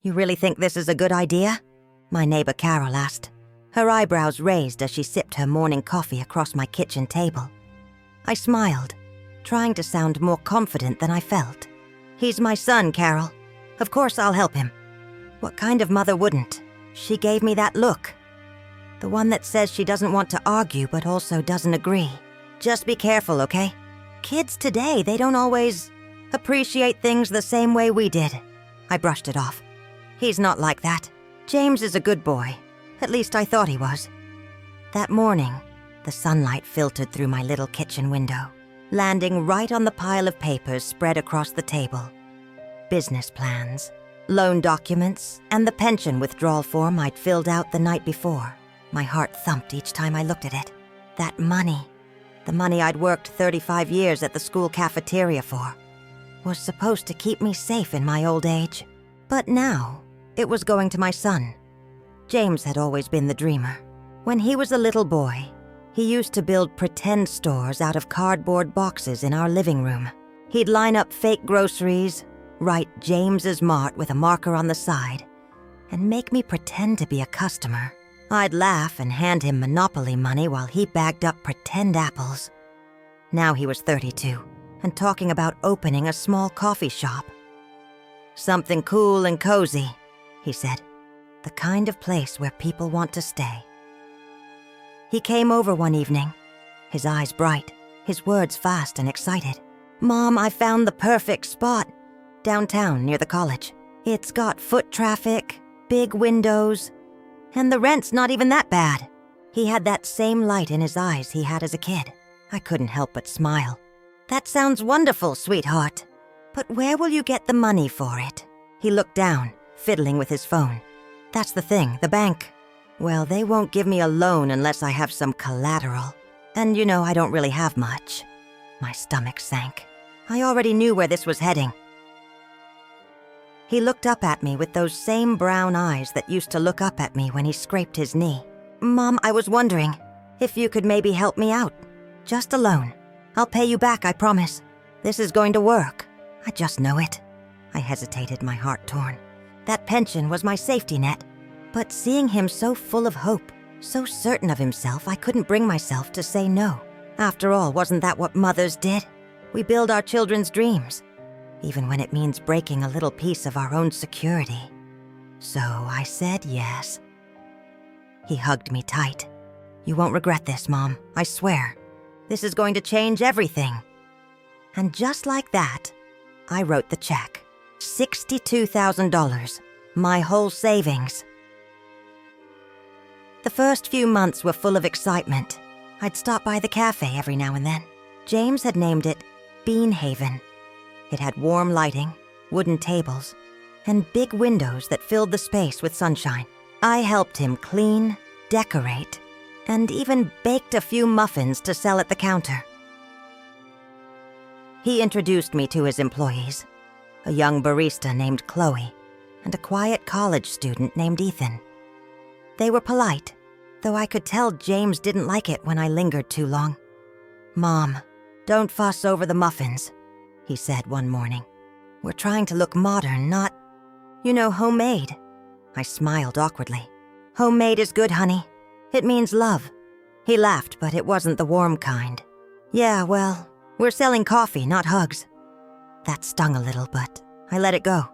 You really think this is a good idea? My neighbor Carol asked, her eyebrows raised as she sipped her morning coffee across my kitchen table. I smiled, trying to sound more confident than I felt. He's my son, Carol. Of course I'll help him. What kind of mother wouldn't? She gave me that look. The one that says she doesn't want to argue but also doesn't agree. Just be careful, okay? Kids today, they don't always appreciate things the same way we did. I brushed it off. He's not like that. James is a good boy. At least I thought he was. That morning, the sunlight filtered through my little kitchen window, landing right on the pile of papers spread across the table. Business plans, loan documents, and the pension withdrawal form I'd filled out the night before. My heart thumped each time I looked at it. That money, the money I'd worked 35 years at the school cafeteria for, was supposed to keep me safe in my old age. But now, it was going to my son. James had always been the dreamer. When he was a little boy, he used to build pretend stores out of cardboard boxes in our living room. He'd line up fake groceries, write James's Mart with a marker on the side, and make me pretend to be a customer. I'd laugh and hand him Monopoly money while he bagged up pretend apples. Now he was 32 and talking about opening a small coffee shop. Something cool and cozy, he said. The kind of place where people want to stay. He came over one evening, his eyes bright, his words fast and excited. Mom, I found the perfect spot. Downtown near the college. It's got foot traffic, big windows, and the rent's not even that bad. He had that same light in his eyes he had as a kid. I couldn't help but smile. That sounds wonderful, sweetheart. But where will you get the money for it? He looked down, fiddling with his phone. That's the thing, the bank. Well, they won't give me a loan unless I have some collateral. And you know, I don't really have much. My stomach sank. I already knew where this was heading. He looked up at me with those same brown eyes that used to look up at me when he scraped his knee. Mom, I was wondering if you could maybe help me out. Just a loan. I'll pay you back, I promise. This is going to work. I just know it. I hesitated, my heart torn. That pension was my safety net. But seeing him so full of hope, so certain of himself, I couldn't bring myself to say no. After all, wasn't that what mothers did? We build our children's dreams, even when it means breaking a little piece of our own security. So I said yes. He hugged me tight. You won't regret this, Mom, I swear. This is going to change everything. And just like that, I wrote the check. $62,000, my whole savings. The first few months were full of excitement. I'd stop by the cafe every now and then. James had named it Bean Haven. It had warm lighting, wooden tables, and big windows that filled the space with sunshine. I helped him clean, decorate, and even baked a few muffins to sell at the counter. He introduced me to his employees, a young barista named Chloe, and a quiet college student named Ethan. They were polite, though I could tell James didn't like it when I lingered too long. Mom, don't fuss over the muffins, he said one morning. We're trying to look modern, not, homemade. I smiled awkwardly. Homemade is good, honey. It means love. He laughed, but it wasn't the warm kind. Yeah, well, we're selling coffee, not hugs. That stung a little, but I let it go.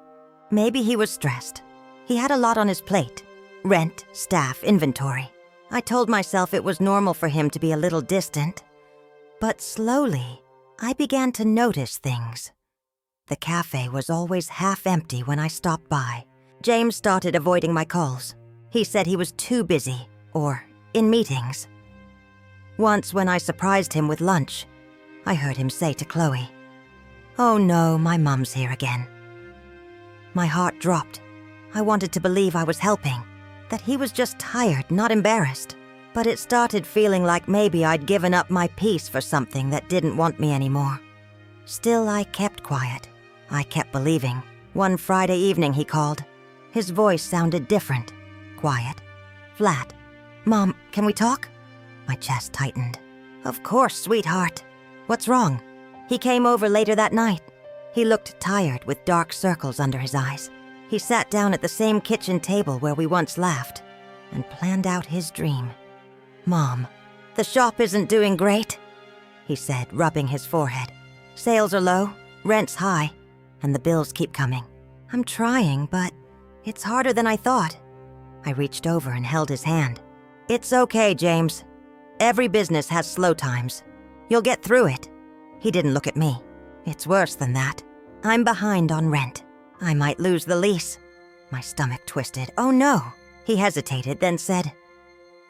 Maybe he was stressed. He had a lot on his plate. Rent, staff, inventory. I told myself it was normal for him to be a little distant. But slowly, I began to notice things. The cafe was always half empty when I stopped by. James started avoiding my calls. He said he was too busy, or in meetings. Once when I surprised him with lunch, I heard him say to Chloe, "Oh no, my mom's here again." My heart dropped. I wanted to believe I was helping, that he was just tired, not embarrassed. But it started feeling like maybe I'd given up my peace for something that didn't want me anymore. Still, I kept quiet. I kept believing. One Friday evening he called. His voice sounded different, quiet, flat. Mom, can we talk? My chest tightened. Of course, sweetheart. What's wrong? He came over later that night. He looked tired with dark circles under his eyes. He sat down at the same kitchen table where we once laughed and planned out his dream. "Mom, the shop isn't doing great," he said, rubbing his forehead. "Sales are low, rent's high, and the bills keep coming. I'm trying, but it's harder than I thought." I reached over and held his hand. "It's okay, James. Every business has slow times. You'll get through it." He didn't look at me. "It's worse than that. I'm behind on rent. I might lose the lease." My stomach twisted. "Oh no." He hesitated, then said,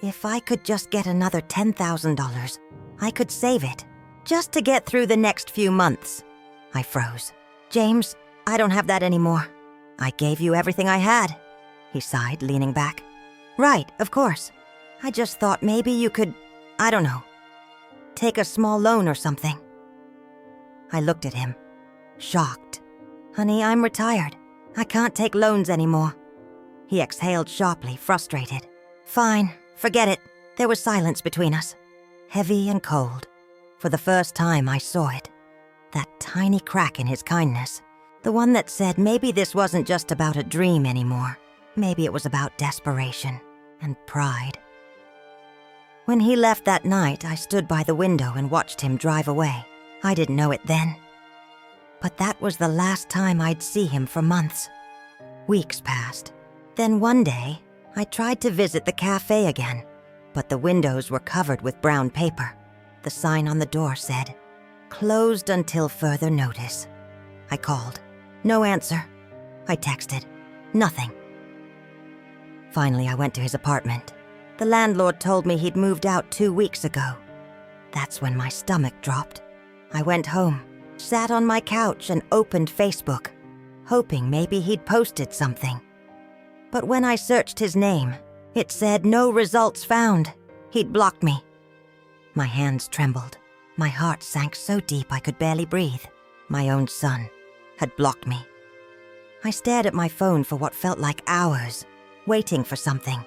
"If I could just get another $10,000, I could save it, just to get through the next few months." I froze. "James, I don't have that anymore. I gave you everything I had." He sighed, leaning back. "Right, of course. I just thought maybe you could, I don't know, take a small loan or something." I looked at him, shocked. "Honey, I'm retired. I can't take loans anymore." He exhaled sharply, frustrated. "Fine, forget it." There was silence between us, heavy and cold. For the first time, I saw it. That tiny crack in his kindness. The one that said maybe this wasn't just about a dream anymore. Maybe it was about desperation and pride. When he left that night, I stood by the window and watched him drive away. I didn't know it then, but that was the last time I'd see him for months. Weeks passed. Then one day, I tried to visit the cafe again, but the windows were covered with brown paper. The sign on the door said, "Closed until further notice." I called. No answer. I texted. Nothing. Finally, I went to his apartment. The landlord told me he'd moved out 2 weeks ago. That's when my stomach dropped. I went home, sat on my couch and opened Facebook, hoping maybe he'd posted something. But when I searched his name, it said no results found. He'd blocked me. My hands trembled. My heart sank so deep I could barely breathe. My own son had blocked me. I stared at my phone for what felt like hours, waiting for something.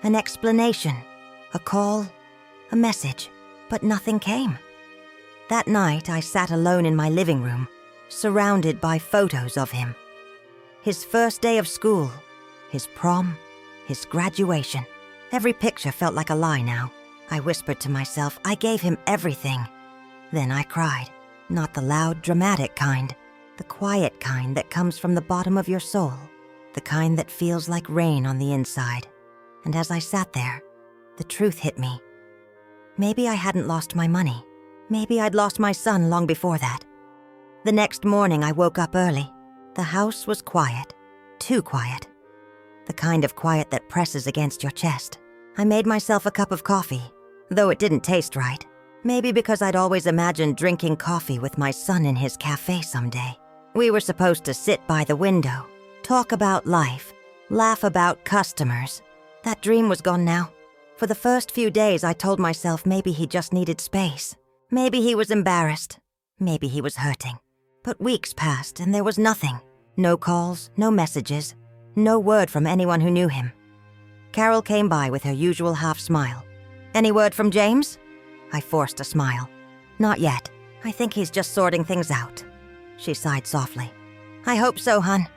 An explanation, a call, a message, but nothing came. That night, I sat alone in my living room, surrounded by photos of him. His first day of school, his prom, his graduation. Every picture felt like a lie now. I whispered to myself, I gave him everything. Then I cried, not the loud, dramatic kind, the quiet kind that comes from the bottom of your soul, the kind that feels like rain on the inside. And as I sat there, the truth hit me. Maybe I hadn't lost my money. Maybe I'd lost my son long before that. The next morning, I woke up early. The house was quiet, too quiet. The kind of quiet that presses against your chest. I made myself a cup of coffee, though it didn't taste right. Maybe because I'd always imagined drinking coffee with my son in his cafe someday. We were supposed to sit by the window, talk about life, laugh about customers. That dream was gone now. For the first few days, I told myself maybe he just needed space. Maybe he was embarrassed. Maybe he was hurting. But weeks passed and there was nothing. No calls, no messages, no word from anyone who knew him. Carol came by with her usual half smile. "Any word from James?" I forced a smile. "Not yet. I think he's just sorting things out." She sighed softly. "I hope so, hon.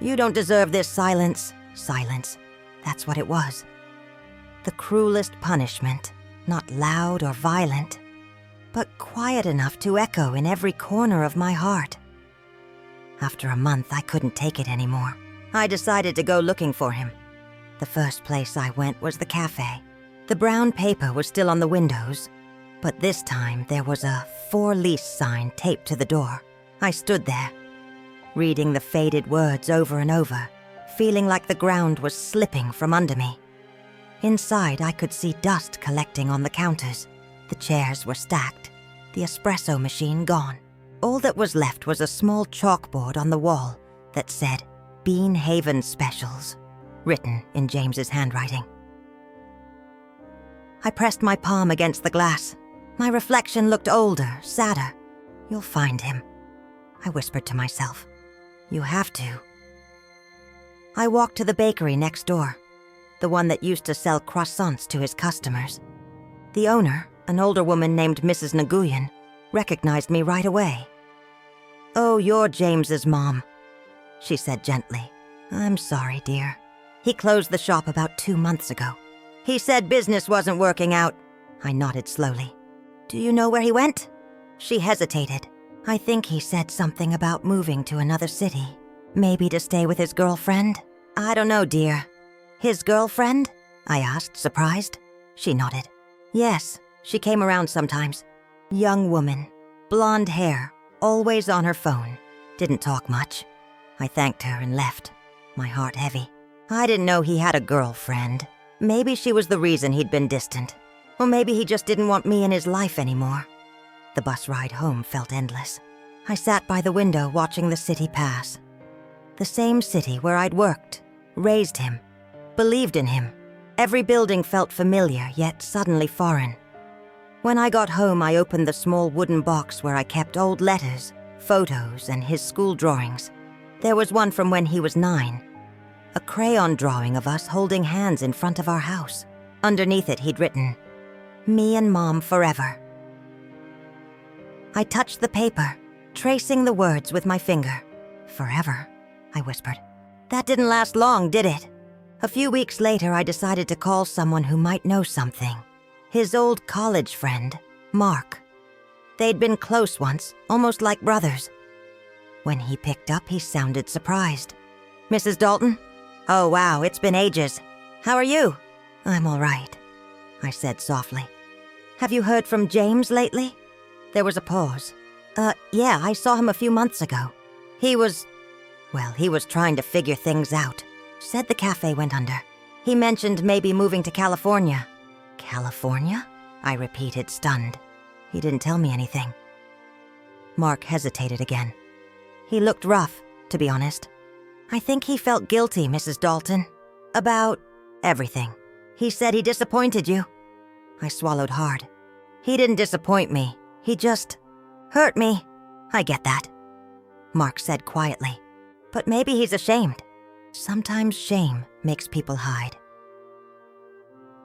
You don't deserve this silence." Silence. That's what it was. The cruelest punishment, not loud or violent, but quiet enough to echo in every corner of my heart. After a month, I couldn't take it anymore. I decided to go looking for him. The first place I went was the cafe. The brown paper was still on the windows, but this time there was a "for lease" sign taped to the door. I stood there, reading the faded words over and over, feeling like the ground was slipping from under me. Inside, I could see dust collecting on the counters. The chairs were stacked, the espresso machine gone. All that was left was a small chalkboard on the wall that said, "Bean Haven Specials," written in James's handwriting. I pressed my palm against the glass. My reflection looked older, sadder. "You'll find him," I whispered to myself. "You have to." I walked to the bakery next door, the one that used to sell croissants to his customers. The owner, an older woman named Mrs. Nguyen, recognized me right away. "Oh, you're James's mom," she said gently. I'm sorry, dear. He closed the shop about 2 months ago. He said business wasn't working out. I nodded slowly. Do you know where he went? She hesitated. I think he said something about moving to another city. Maybe to stay with his girlfriend? I don't know, dear. His girlfriend? I asked, surprised. She nodded. Yes, she came around sometimes. Young woman, blonde hair, always on her phone. Didn't talk much. I thanked her and left, my heart heavy. I didn't know he had a girlfriend. Maybe she was the reason he'd been distant. Or maybe he just didn't want me in his life anymore. The bus ride home felt endless. I sat by the window watching the city pass. The same city where I'd worked, raised him, believed in him. Every building felt familiar, yet suddenly foreign. When I got home, I opened the small wooden box where I kept old letters, photos, and his school drawings. There was one from when he was 9. A crayon drawing of us holding hands in front of our house. Underneath it, he'd written, "Me and Mom forever." I touched the paper, tracing the words with my finger. "Forever," I whispered. That didn't last long, did it? A few weeks later, I decided to call someone who might know something. His old college friend, Mark. They'd been close once, almost like brothers. When he picked up, he sounded surprised. "Mrs. Dalton? Oh, wow, it's been ages. How are you?" "I'm all right," I said softly. "Have you heard from James lately?" There was a pause. Yeah, I saw him a few months ago. He was trying to figure things out. Said the cafe went under. He mentioned maybe moving to California." "California?" I repeated, stunned. He didn't tell me anything. Mark hesitated again. He looked rough, to be honest. "I think he felt guilty, Mrs. Dalton. About everything. He said he disappointed you." I swallowed hard. "He didn't disappoint me. He just hurt me." "I get that," Mark said quietly. "But maybe he's ashamed. Sometimes shame makes people hide."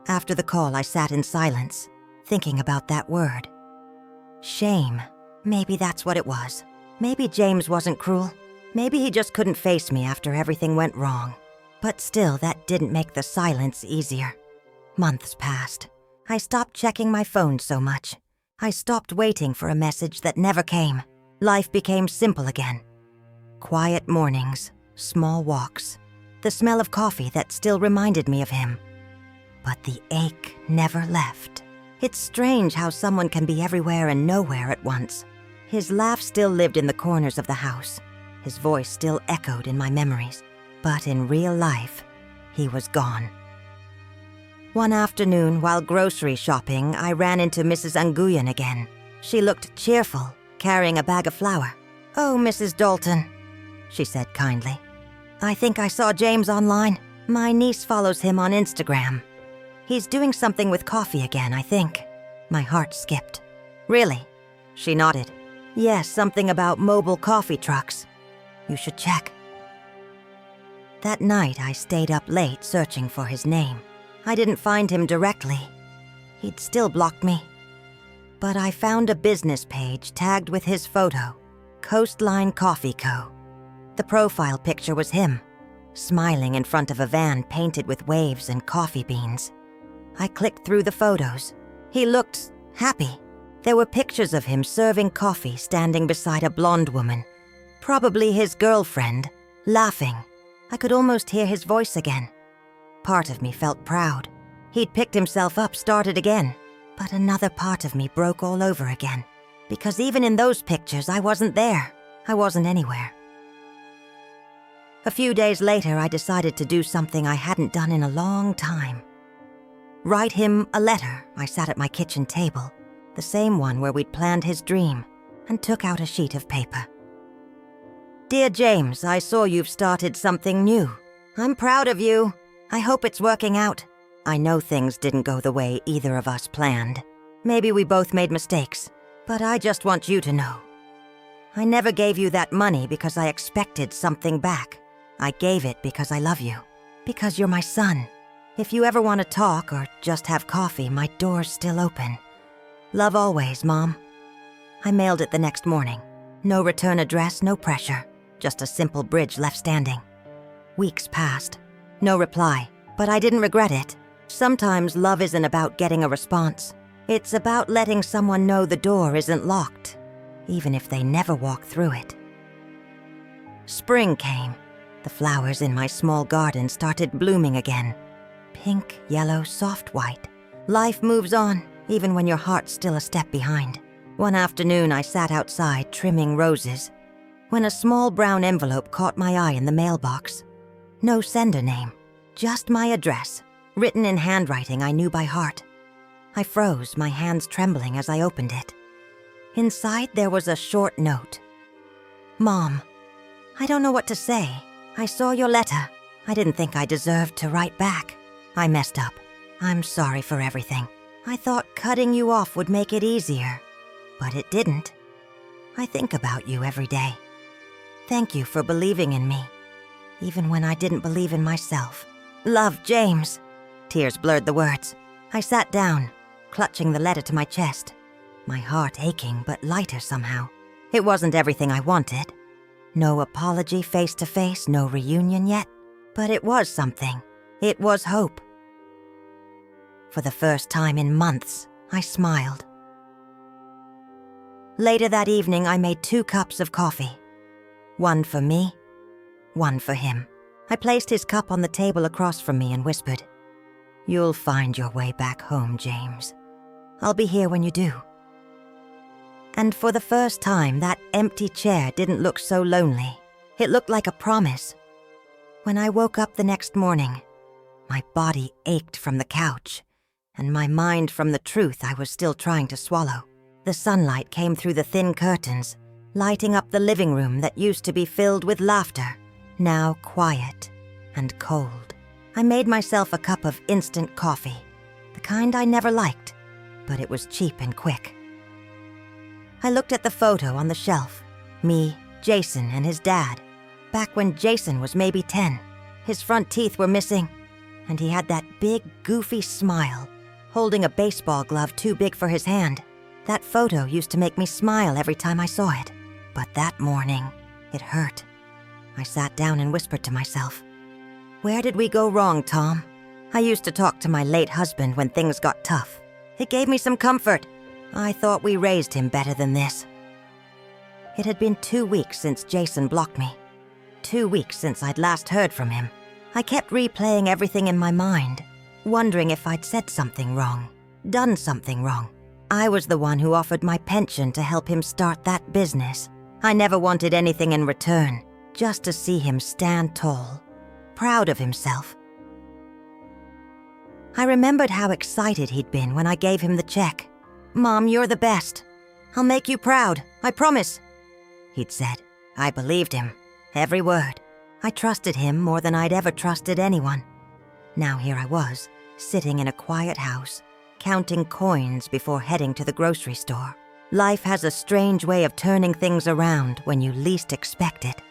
After the call, I sat in silence, thinking about that word. Shame. Maybe that's what it was. Maybe James wasn't cruel. Maybe he just couldn't face me after everything went wrong. But still, that didn't make the silence easier. Months passed. I stopped checking my phone so much. I stopped waiting for a message that never came. Life became simple again. Quiet mornings, small walks, the smell of coffee that still reminded me of him. But the ache never left. It's strange how someone can be everywhere and nowhere at once. His laugh still lived in the corners of the house. His voice still echoed in my memories. But in real life, he was gone. One afternoon, while grocery shopping, I ran into Mrs. Nguyen again. She looked cheerful, carrying a bag of flour. "Oh, Mrs. Dalton," she said kindly. "I think I saw James online. My niece follows him on Instagram. He's doing something with coffee again, I think." My heart skipped. "Really?" She nodded. "Yes, something about mobile coffee trucks. You should check." That night, I stayed up late searching for his name. I didn't find him directly. He'd still blocked me. But I found a business page tagged with his photo, Coastline Coffee Co. The profile picture was him, smiling in front of a van painted with waves and coffee beans. I clicked through the photos. He looked happy. There were pictures of him serving coffee standing beside a blonde woman, probably his girlfriend, laughing. I could almost hear his voice again. Part of me felt proud. He'd picked himself up, started again. But another part of me broke all over again. Because even in those pictures, I wasn't there. I wasn't anywhere. A few days later, I decided to do something I hadn't done in a long time. Write him a letter. I sat at my kitchen table, the same one where we'd planned his dream, and took out a sheet of paper. "Dear James, I saw you've started something new. I'm proud of you. I hope it's working out. I know things didn't go the way either of us planned. Maybe we both made mistakes, but I just want you to know. I never gave you that money because I expected something back. I gave it because I love you, because you're my son. If you ever want to talk or just have coffee, my door's still open. Love always, Mom." I mailed it the next morning. No return address, no pressure. Just a simple bridge left standing. Weeks passed. No reply, but I didn't regret it. Sometimes love isn't about getting a response. It's about letting someone know the door isn't locked, even if they never walk through it. Spring came. The flowers in my small garden started blooming again. Pink, yellow, soft white. Life moves on, even when your heart's still a step behind. One afternoon, I sat outside trimming roses when a small brown envelope caught my eye in the mailbox. No sender name, just my address, written in handwriting I knew by heart. I froze, my hands trembling as I opened it. Inside, there was a short note. Mom, I don't know what to say. I saw your letter. I didn't think I deserved to write back. I messed up. I'm sorry for everything. I thought cutting you off would make it easier, but it didn't. I think about you every day. Thank you for believing in me, even when I didn't believe in myself. Love, James. Tears blurred the words. I sat down, clutching the letter to my chest, my heart aching but lighter somehow. It wasn't everything I wanted. No apology face to face, no reunion yet, but it was something. It was hope. For the first time in months, I smiled. Later that evening, I made 2 cups of coffee. One for me, one for him. I placed his cup on the table across from me and whispered, "You'll find your way back home, James. I'll be here when you do." And for the first time, that empty chair didn't look so lonely. It looked like a promise. When I woke up the next morning, my body ached from the couch, and my mind from the truth I was still trying to swallow. The sunlight came through the thin curtains, lighting up the living room that used to be filled with laughter, now quiet and cold. I made myself a cup of instant coffee, the kind I never liked, but it was cheap and quick. I looked at the photo on the shelf, me, Jason, and his dad, back when Jason was maybe 10. His front teeth were missing, and he had that big, goofy smile, holding a baseball glove too big for his hand. That photo used to make me smile every time I saw it, but that morning, it hurt. I sat down and whispered to myself, "Where did we go wrong, Tom?" I used to talk to my late husband when things got tough. It gave me some comfort. I thought we raised him better than this. It had been 2 weeks since Jason blocked me. 2 weeks since I'd last heard from him. I kept replaying everything in my mind, wondering if I'd said something wrong, done something wrong. I was the one who offered my pension to help him start that business. I never wanted anything in return, just to see him stand tall, proud of himself. I remembered how excited he'd been when I gave him the check. "Mom, you're the best. I'll make you proud, I promise," he'd said. I believed him, every word. I trusted him more than I'd ever trusted anyone. Now here I was, sitting in a quiet house, counting coins before heading to the grocery store. Life has a strange way of turning things around when you least expect it.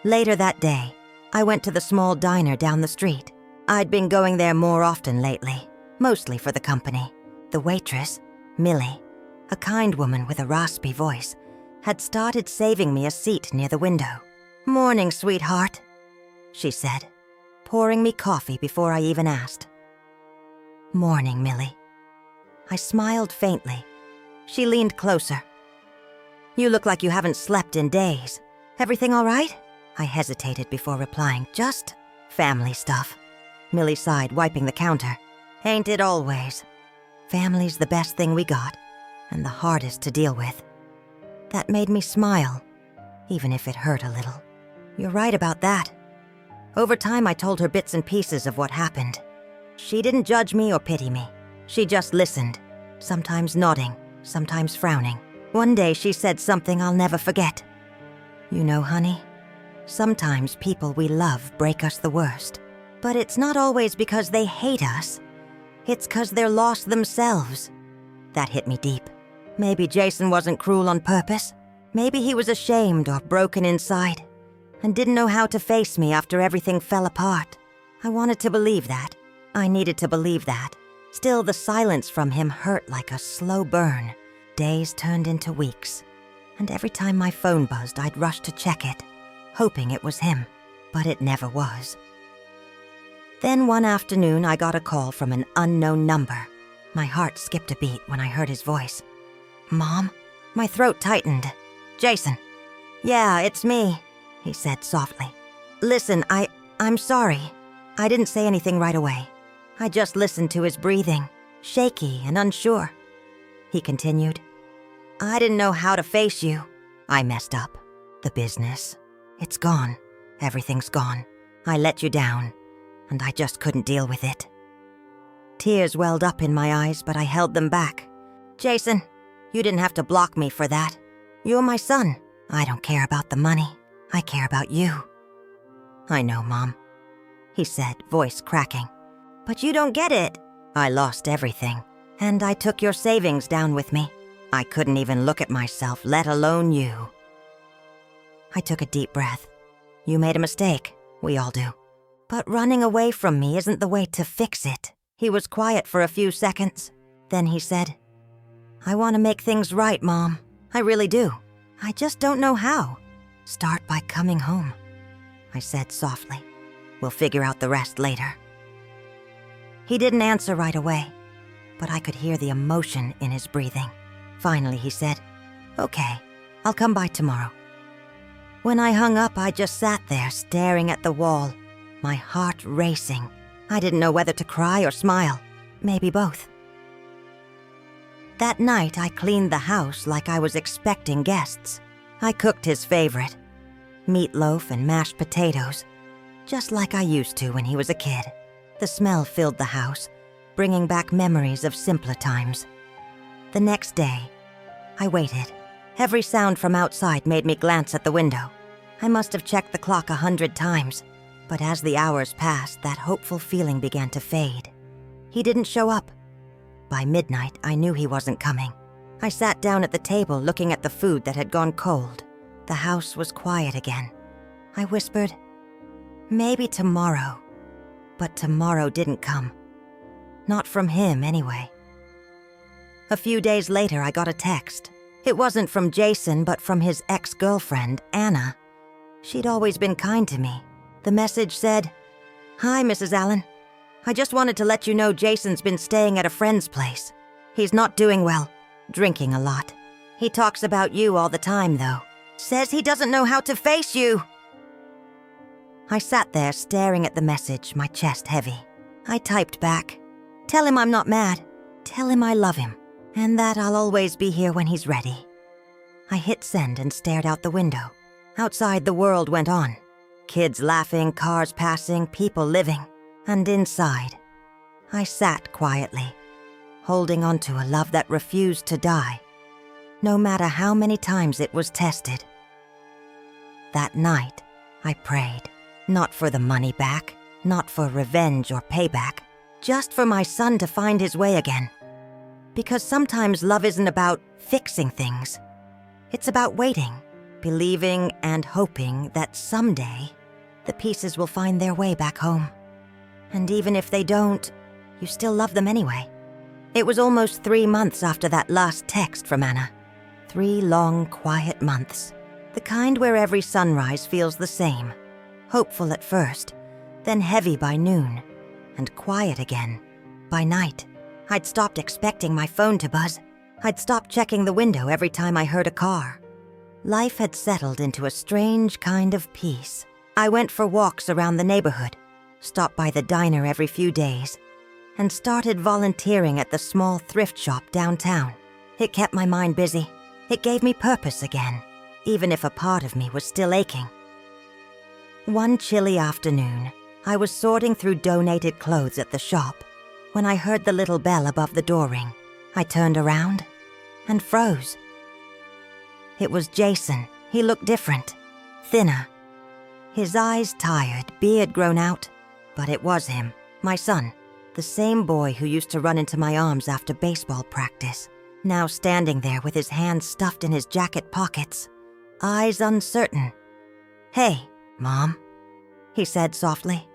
Later that day, I went to the small diner down the street. I'd been going there more often lately, mostly for the company. The waitress, Millie, a kind woman with a raspy voice, had started saving me a seat near the window. "Morning, sweetheart," she said, pouring me coffee before I even asked. "Morning, Millie." I smiled faintly. She leaned closer. "You look like you haven't slept in days. Everything all right?" I hesitated before replying. "Just family stuff." Millie sighed, wiping the counter. "Ain't it always? Family's the best thing we got, and the hardest to deal with." That made me smile, even if it hurt a little. "You're right about that." Over time, I told her bits and pieces of what happened. She didn't judge me or pity me. She just listened, sometimes nodding, sometimes frowning. One day she said something I'll never forget. "You know, honey, sometimes people we love break us the worst. But it's not always because they hate us. It's 'cause they're lost themselves." That hit me deep. Maybe Jason wasn't cruel on purpose. Maybe he was ashamed or broken inside and didn't know how to face me after everything fell apart. I wanted to believe that. I needed to believe that. Still, the silence from him hurt like a slow burn. Days turned into weeks, and every time my phone buzzed, I'd rush to check it, hoping it was him. but it never was. Then one afternoon, I got a call from an unknown number. My heart skipped a beat when I heard his voice. "Mom?" My throat tightened. "Jason." "Yeah, it's me," he said softly. "Listen, I'm sorry. I didn't say anything right away. I just listened to his breathing, shaky and unsure." He continued. "I didn't know how to face you. I messed up. The business. It's gone. Everything's gone. I let you down, and I just couldn't deal with it." Tears welled up in my eyes, but I held them back. "Jason, you didn't have to block me for that. You're my son. I don't care about the money. I care about you." "I know, Mom," he said, voice cracking. "But you don't get it. I lost everything, and I took your savings down with me. I couldn't even look at myself, let alone you." I took a deep breath. "You made a mistake. We all do. But running away from me isn't the way to fix it." He was quiet for a few seconds. Then he said, "I want to make things right, Mom. I really do. I just don't know how." "Start by coming home," I said softly. "We'll figure out the rest later." He didn't answer right away, but I could hear the emotion in his breathing. Finally, he said, "Okay, I'll come by tomorrow." When I hung up, I just sat there staring at the wall, my heart racing. I didn't know whether to cry or smile, maybe both. That night, I cleaned the house like I was expecting guests. I cooked his favorite, meatloaf and mashed potatoes, just like I used to when he was a kid. The smell filled the house, bringing back memories of simpler times. The next day, I waited. Every sound from outside made me glance at the window. I must have checked the clock 100 times, but as the hours passed, that hopeful feeling began to fade. He didn't show up. By midnight, I knew he wasn't coming. I sat down at the table looking at the food that had gone cold. The house was quiet again. I whispered, "Maybe tomorrow." But tomorrow didn't come. Not from him, anyway. A few days later, I got a text. It wasn't from Jason, but from his ex-girlfriend, Anna. She'd always been kind to me. The message said, "Hi, Mrs. Allen. I just wanted to let you know Jason's been staying at a friend's place. He's not doing well, drinking a lot. He talks about you all the time, though. Says he doesn't know how to face you." I sat there staring at the message, my chest heavy. I typed back, "Tell him I'm not mad. Tell him I love him, and that I'll always be here when he's ready." I hit send and stared out the window. Outside, the world went on. Kids laughing, cars passing, people living. And inside, I sat quietly, holding on to a love that refused to die, no matter how many times it was tested. That night, I prayed, not for the money back, not for revenge or payback, just for my son to find his way again. Because sometimes love isn't about fixing things. It's about waiting, believing and hoping that someday the pieces will find their way back home. And even if they don't, you still love them anyway. It was almost 3 months after that last text from Anna. 3 long, quiet months. The kind where every sunrise feels the same. Hopeful at first, then heavy by noon, and quiet again by night. I'd stopped expecting my phone to buzz. I'd stopped checking the window every time I heard a car. Life had settled into a strange kind of peace. I went for walks around the neighborhood, stopped by the diner every few days, and started volunteering at the small thrift shop downtown. It kept my mind busy. It gave me purpose again, even if a part of me was still aching. One chilly afternoon, I was sorting through donated clothes at the shop when I heard the little bell above the door ring. I turned around and froze. It was Jason. He looked different, thinner. His eyes tired, beard grown out. But it was him, my son, the same boy who used to run into my arms after baseball practice, now standing there with his hands stuffed in his jacket pockets, eyes uncertain. "Hey, Mom," he said softly.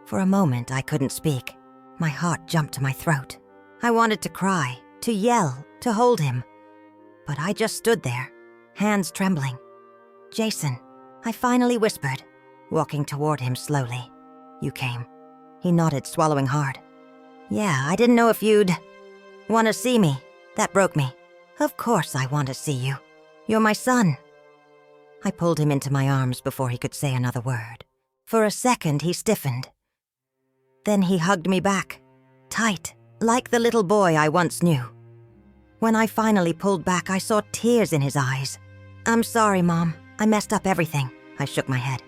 For a moment, I couldn't speak. My heart jumped to my throat. I wanted to cry, to yell, to hold him. But I just stood there, hands trembling. "Jason," I finally whispered. walking toward him slowly. You came. He nodded, swallowing hard. Yeah, I didn't know if you'd want to see me. That broke me. Of course I want to see you. You're my son. I pulled him into my arms before he could say another word. For a second, he stiffened. Then he hugged me back, tight, like the little boy I once knew. When I finally pulled back, I saw tears in his eyes. I'm sorry, Mom. I messed up everything. I shook my head.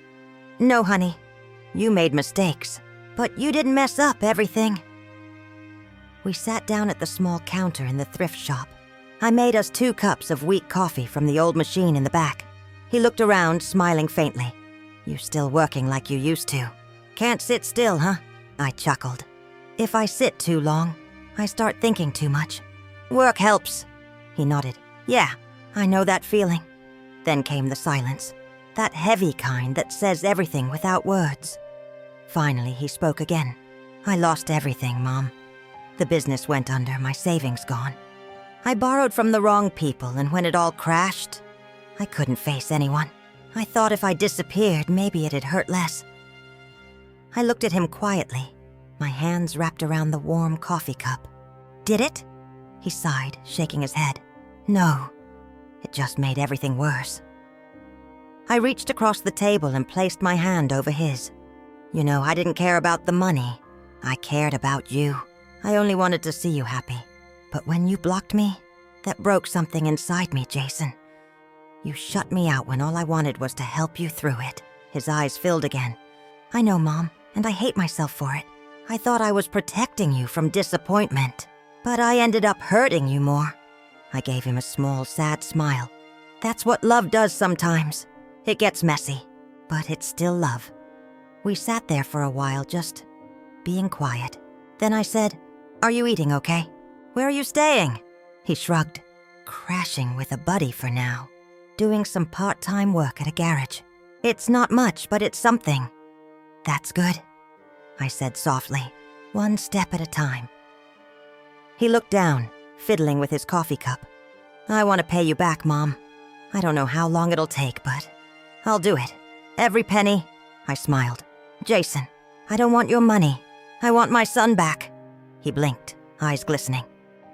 No, honey. You made mistakes, but you didn't mess up everything. We sat down at the small counter in the thrift shop. I made us 2 cups of weak coffee from the old machine in the back. He looked around, smiling faintly. You still working like you used to. Can't sit still, huh? I chuckled. If I sit too long, I start thinking too much. Work helps. He nodded. Yeah, I know that feeling. Then came the silence. That heavy kind that says everything without words. Finally, he spoke again. I lost everything, Mom. The business went under, my savings gone. I borrowed from the wrong people, and when it all crashed, I couldn't face anyone. I thought if I disappeared, maybe it'd hurt less. I looked at him quietly, my hands wrapped around the warm coffee cup. Did it? He sighed, shaking his head. No, it just made everything worse. I reached across the table and placed my hand over his. You know, I didn't care about the money. I cared about you. I only wanted to see you happy. But when you blocked me, that broke something inside me, Jason. You shut me out when all I wanted was to help you through it. His eyes filled again. I know, Mom, and I hate myself for it. I thought I was protecting you from disappointment, but I ended up hurting you more. I gave him a small, sad smile. That's what love does sometimes. It gets messy, but it's still love. We sat there for a while, just being quiet. Then I said, Are you eating okay? Where are you staying? He shrugged. Crashing with a buddy for now. Doing some part-time work at a garage. It's not much, but it's something. That's good, I said softly, one step at a time. He looked down, fiddling with his coffee cup. I want to pay you back, Mom. I don't know how long it'll take, but I'll do it. Every penny. I smiled. Jason, I don't want your money. I want my son back. He blinked, eyes glistening.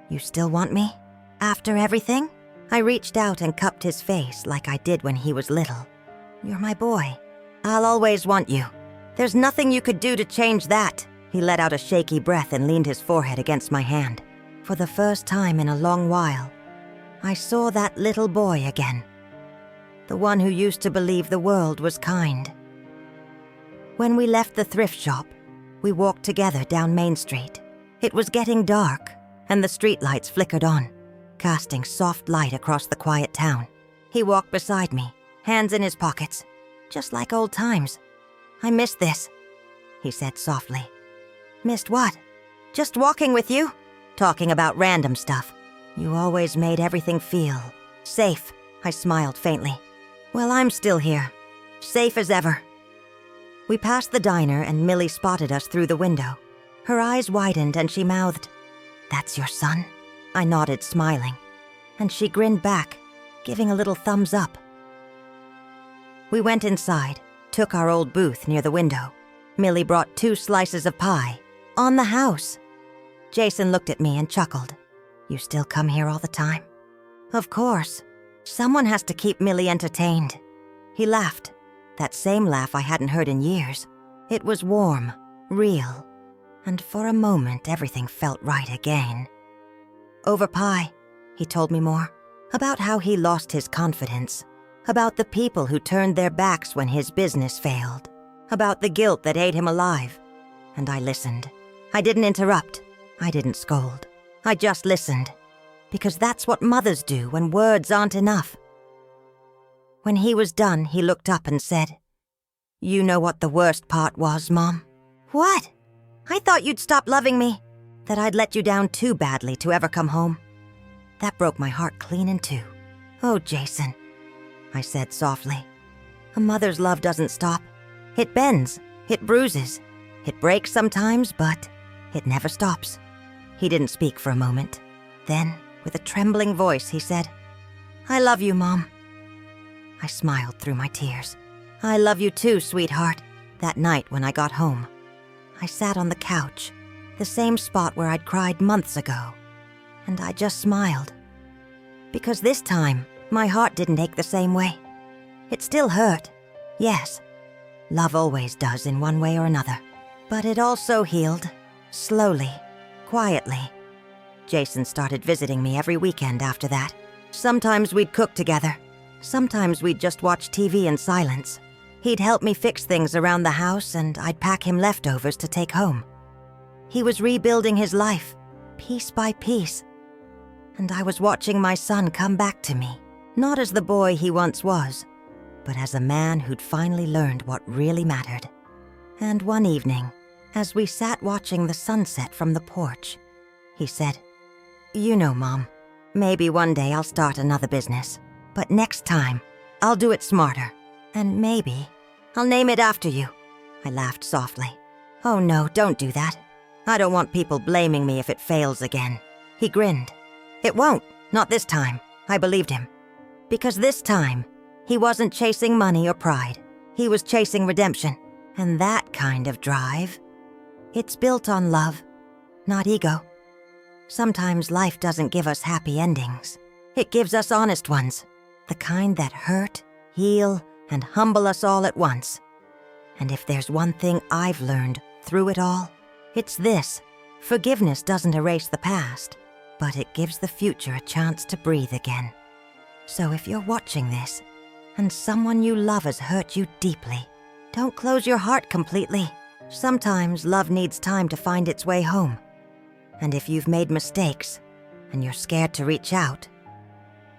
You still want me? After everything? I reached out and cupped his face like I did when he was little. You're my boy. I'll always want you. There's nothing you could do to change that. He let out a shaky breath and leaned his forehead against my hand. For the first time in a long while, I saw that little boy again. The one who used to believe the world was kind. When we left the thrift shop, we walked together down Main Street. It was getting dark, and the streetlights flickered on, casting soft light across the quiet town. He walked beside me, hands in his pockets, just like old times. I missed this, he said softly. Missed what? Just walking with you, talking about random stuff. You always made everything feel safe, I smiled faintly. Well, I'm still here, safe as ever. We passed the diner and Millie spotted us through the window. Her eyes widened and she mouthed, That's your son? I nodded, smiling, and she grinned back, giving a little thumbs up. We went inside, took our old booth near the window. Millie brought 2 slices of pie, on the house. Jason looked at me and chuckled. You still come here all the time? Of course. Someone has to keep Millie entertained. He laughed, that same laugh I hadn't heard in years. It was warm, real, and for a moment everything felt right again. Over pie, he told me more, about how he lost his confidence, about the people who turned their backs when his business failed, about the guilt that ate him alive. And I listened. I didn't interrupt. I didn't scold. I just listened, because that's what mothers do when words aren't enough. When he was done, he looked up and said, You know what the worst part was, Mom? What? I thought you'd stop loving me, that I'd let you down too badly to ever come home. That broke my heart clean in 2. Oh, Jason, I said softly. A mother's love doesn't stop. It bends, it bruises, it breaks sometimes, but it never stops. He didn't speak for a moment. Then, with a trembling voice, he said, I love you, Mom. I smiled through my tears. I love you too, sweetheart. That night when I got home, I sat on the couch, the same spot where I'd cried months ago, and I just smiled. Because this time, my heart didn't ache the same way. It still hurt, yes. Love always does in one way or another. But it also healed, slowly, quietly. Jason started visiting me every weekend after that. Sometimes we'd cook together. Sometimes we'd just watch TV in silence. He'd help me fix things around the house, and I'd pack him leftovers to take home. He was rebuilding his life, piece by piece. And I was watching my son come back to me, not as the boy he once was, but as a man who'd finally learned what really mattered. And one evening, as we sat watching the sunset from the porch, he said, "You know, Mom, maybe one day I'll start another business, but next time, I'll do it smarter. And maybe I'll name it after you." I laughed softly. "Oh no, don't do that. I don't want people blaming me if it fails again." He grinned. "It won't, not this time." I believed him. Because this time, he wasn't chasing money or pride. He was chasing redemption. And that kind of drive, it's built on love, not ego. Sometimes life doesn't give us happy endings. It gives us honest ones, the kind that hurt, heal, and humble us all at once. And if there's one thing I've learned through it all, it's this: forgiveness doesn't erase the past, but it gives the future a chance to breathe again. So if you're watching this, and someone you love has hurt you deeply, don't close your heart completely. Sometimes love needs time to find its way home. And if you've made mistakes, and you're scared to reach out,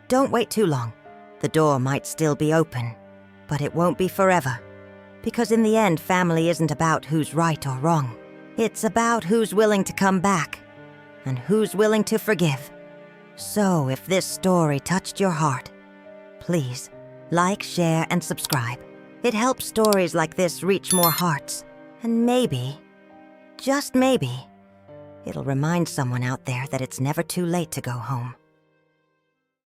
don't wait too long. The door might still be open, but it won't be forever. Because in the end, family isn't about who's right or wrong. It's about who's willing to come back, and who's willing to forgive. So if this story touched your heart, please like, share, and subscribe. It helps stories like this reach more hearts. And maybe, just maybe, it'll remind someone out there that it's never too late to go home.